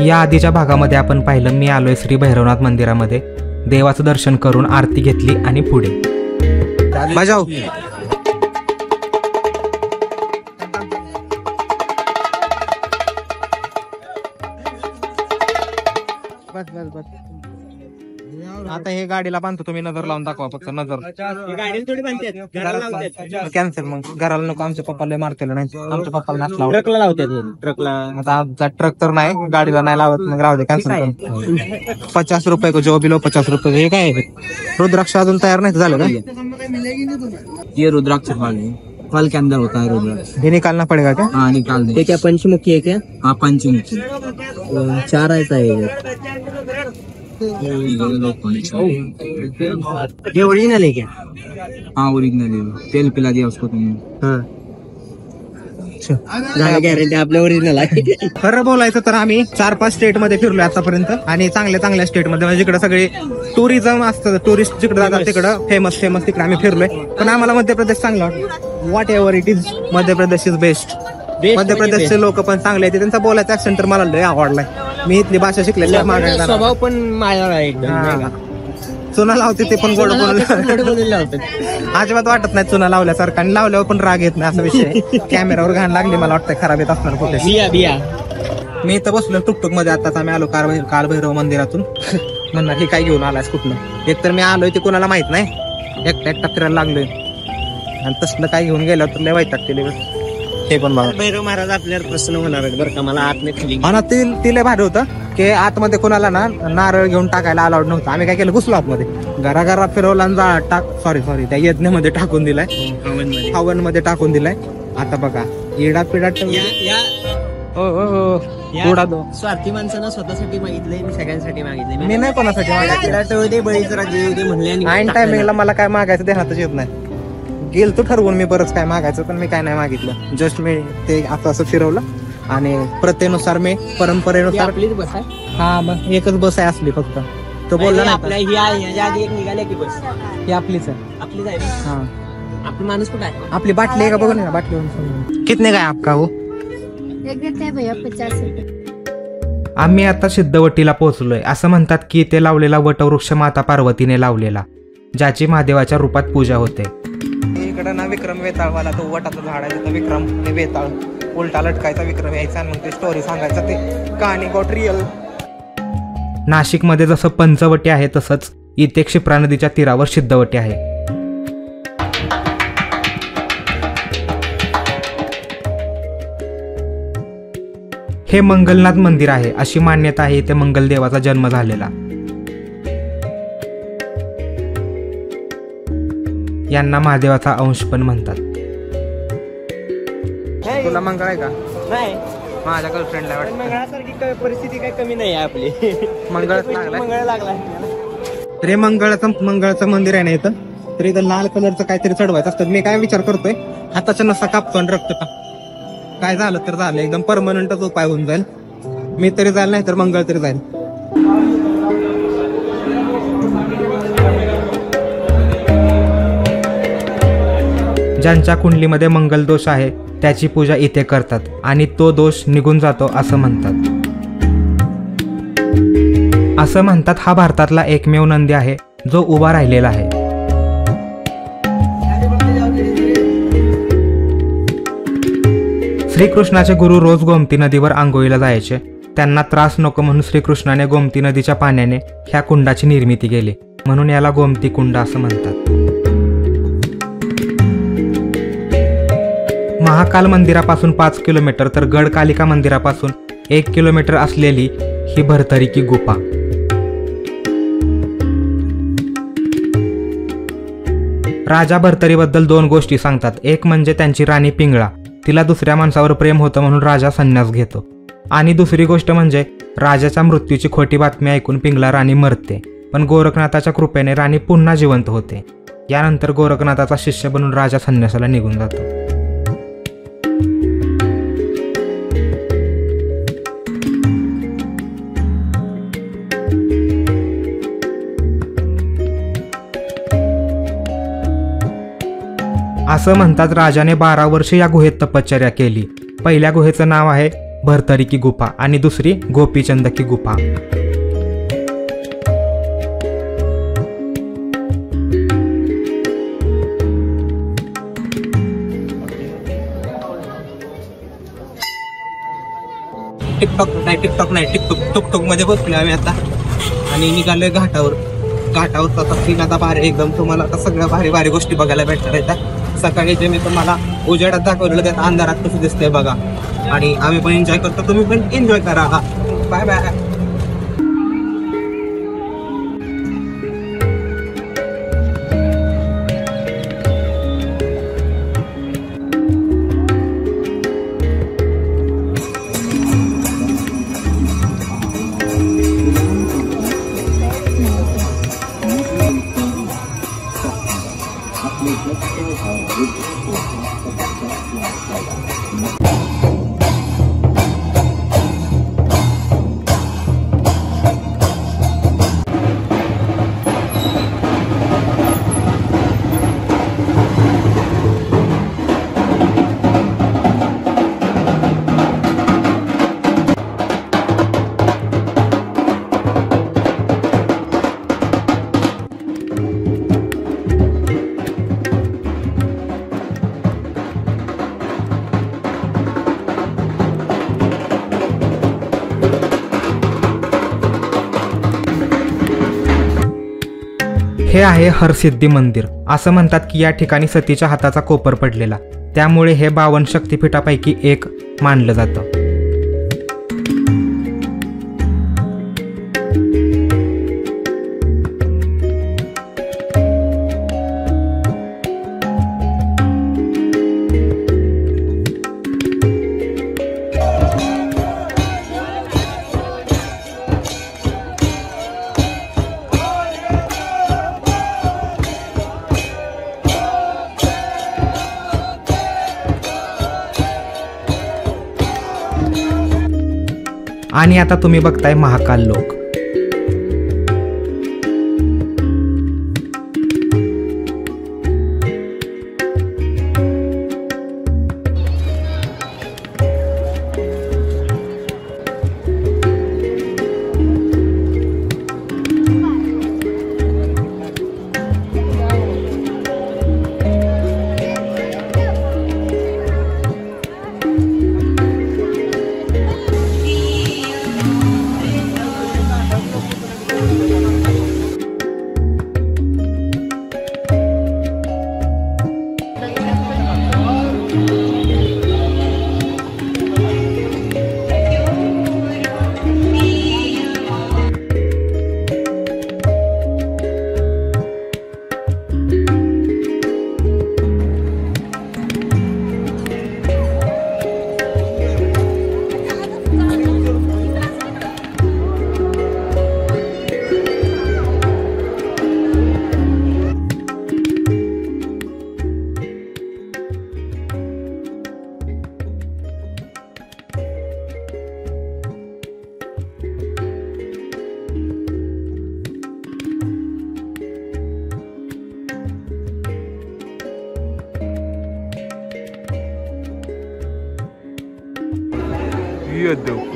या आधीच्या भागामध्ये आपण पाहिलं मी आलोय श्री भैरवनाथ मंदिरामध्ये, देवाचं दर्शन करून आरती घेतली आणि पुढे बजाव. आता हे गाडीला बांधतो, तुम्ही नजर लावून दाखवा फक्त. नजर कॅन्सल, मग घराला नको. आमच्या पप्पाला मारतेल नाही, आमच्या पप्पाला ट्रकला लावतात. ट्रकला आता आमचा ट्रक तर नाही, गाडीला नाही लावत, मग राहू दे कॅन्सल. 50 रुपये को जो बिलो 50 रुपये. हे काय रुद्राक्ष अजून तयार नाही झालं का? ये रुद्राक्ष फल के अंदर होता है रुद्राक्ष. हे निकालना पड़ेगा क्या? हाँ निकाल दे. क्या पंचमुखी है क्या? हाँ पंचमुखी. 4 ऐसा है. ये ओरिजिनल है क्या? हाँ ओरिजिनल है. तेल पिला दिया उसको तुमने. हाँ गॅरंटी आपल्या ओरिजिनल आहे. खरं बोलायचं तर आम्ही 4-5 स्टेट मध्ये फिरलोय आतापर्यंत, आणि चांगल्या स्टेट मध्ये, म्हणजे जिकडे सगळे टुरिझम असतं, टुरिस्ट जिकडे जातात तिकडं फेमस तिकडे आम्ही फिरलोय. पण आम्हाला मध्य प्रदेश चांगला वाटतं. What ever it is, Madhya Pradesh is best. मध्य प्रदेशचे लोक पण चांगले आहेत, त्यांचा बोलायचा ऍक्सेंट तर मला लय आवडलाय. मी इथली भाषा शिकलेली, स्वभाव पण माझा आहे. चुना लावते ते पण गोड बोलून अजिबात वाटत नाही चुना लावल्यासारखं, आणि लावल्यावर पण राग येत नाही असा विषय. कॅमेरावर घाण लागली, मला वाटतं खराब येत असणार कुठे. मी इथं बसलो टुकटुक मध्ये. आताच आम्ही आलो कालभैरव मंदिरातून. म्हणणार हे काय घेऊन आलास कुठलं? एकतर मी आलोय ते कोणाला माहित नाही, एकटा फिरायला लागलोय, आणि तसलं काय घेऊन गेलं तर लय वाईट टाकते. हे पण बघा, भैरव महाराज आपल्याला प्रसन्न होणार आहेत बरं का. मला आतमध्ये तिला भारी होतं की आतमध्ये कोणाला ना नारळ घेऊन टाकायला अलाउड नव्हतं. आम्ही काय केलं, घुसलो आतमध्ये, घराघरात फिरवला आणि सॉरी त्या यज्ञामध्ये टाकून दिलाय, हवन मध्ये टाकून दिलाय. आता बघा इडा पिडा स्वार्थी माणसानं स्वतःसाठी मागितलंय, मी सगळ्यांसाठी मागितलंय. मी नाही कोणासाठी मागितलं. बळीचं राज्य येऊ दे म्हणले, ऐन टायमिंगला मला काय मागायचं देण्यातच येत नाही. गेल तो ठरवून मी बरंच काय मागायचं, पण मी काय नाही मागितलं. जस्ट मी ते असं फिरवलं, आणि प्रथेनुसार मी परंपरेनुसार. आपलीच बस आहे. हा मग एकच बस आहे असली फक्त. तो बोलला ना आपल्या एक निघाल्या की बस ही आपलीच आहे. आपलीच आहे. हा आपला माणूस कुठं आहे? आपली बाटली आहे का बघू ना, बाटली. कितने काय आपका हो? भैया 50 रुपये. आम्ही आता सिद्धवटीला पोहोचलोय. असं म्हणतात की ते लावलेला वटवृक्ष माता पार्वतीने लावलेला, ज्याची महादेवाच्या रूपात पूजा होते. इकडं ना विक्रम वेताळवाला, तो वटाचं झाड आहे तिथं. विक्रम ते वेताळ उलटा लटकायचा, विक्रम यायचा, आणि मग ते स्टोरी सांगायचं. ते कहाणी गॉट रिअल. नाशिकमध्ये जसं पंचवटी आहे तसंच इथे क्षिप्रा नदीच्या तीरावर सिद्धवटी आहे. हे मंगलनाथ मंदिर आहे. अशी मान्यता आहे इथे मंगलदेवाचा जन्म झालेला. यांना महादेवाचा अंश पण म्हणतात. तुला मंगळ आहे का? नाही, माझ्या गर्लफ्रेंडला वाटतं. मंगळासारखी परिस्थिती काही कमी नाही आपली. मंगळ लागला रे. मंगळाचं मंदिर आहे ना इथं. तर इथं लाल कलरचं काहीतरी चढवायचं असतं. मी काय विचार करतोय, हाताच्या नसा कापतो आणि रक्त काय झालं तर झालं, एकदम परमनंटच उपाय होऊन जाईल. मी तरी जाईल, नाही तर मंगळ तरी जाईल. ज्यांच्या कुंडलीमध्ये मंगल दोष आहे त्याची पूजा इथे करतात, आणि तो दोष निघून जातो असं म्हणतात. असं म्हणतात हा भारतातला एकमेव नंदी आहे जो उभा राहिलेला आहे. श्रीकृष्णाचे गुरु रोज गोमती नदीवर आंघोळीला जायचे. त्यांना त्रास नको म्हणून श्रीकृष्णाने गोमती नदीच्या पाण्याने ह्या कुंडाची निर्मिती केली, म्हणून याला गोमती कुंड असं म्हणतात. महाकाल मंदिरापासून 5 किलोमीटर तर गडकालिका मंदिरापासून 1 किलोमीटर असलेली ही भरतरिकी गुफा. राजा भरतरीबद्दल 2 गोष्टी सांगतात. एक म्हणजे त्यांची राणी पिंगळा, तिला दुसऱ्या माणसावर प्रेम होतं म्हणून राजा संन्यास घेतो, आणि दुसरी गोष्ट म्हणजे राजाच्या मृत्यूची खोटी बातमी ऐकून पिंगळा राणी मरते, पण गोरखनाथाच्या कृपेने राणी पुन्हा जिवंत होते. यानंतर गोरखनाथाचा शिष्य बनून राजा संन्यासाला निघून जातो. असं म्हणतात राजाने 12 वर्षे या गुहेत तपश्चर्या केली. पहिल्या गुहेचं नाव आहे भरतरी की गुफा आणि दुसरी गोपीचंद की गुफा. टिकटॉक नाही टुकटुक मध्ये बसलोय आम्ही आता आणि निघालोय घाटावर आता सीन आता भारी एकदम. तुम्हाला आता सगळ्या भारी गोष्टी बघायला भेटणार आहेत. सकाळी जे मी तुम्हाला उजेडात दाखवलेलं त्यात अंधारात कसं दिसतंय बघा. आणि आम्ही पण एन्जॉय करतो, तुम्ही पण एन्जॉय करा. Bye bye. हे आहे हरसिद्धी मंदिर. असं म्हणतात की या ठिकाणी सतीच्या हाताचा कोपर पडलेला, त्यामुळे हे 52 शक्तिपीठापैकी एक मानलं जातं. आणि आता तुम्ही बघताय महाकाल लोक. Iya dong,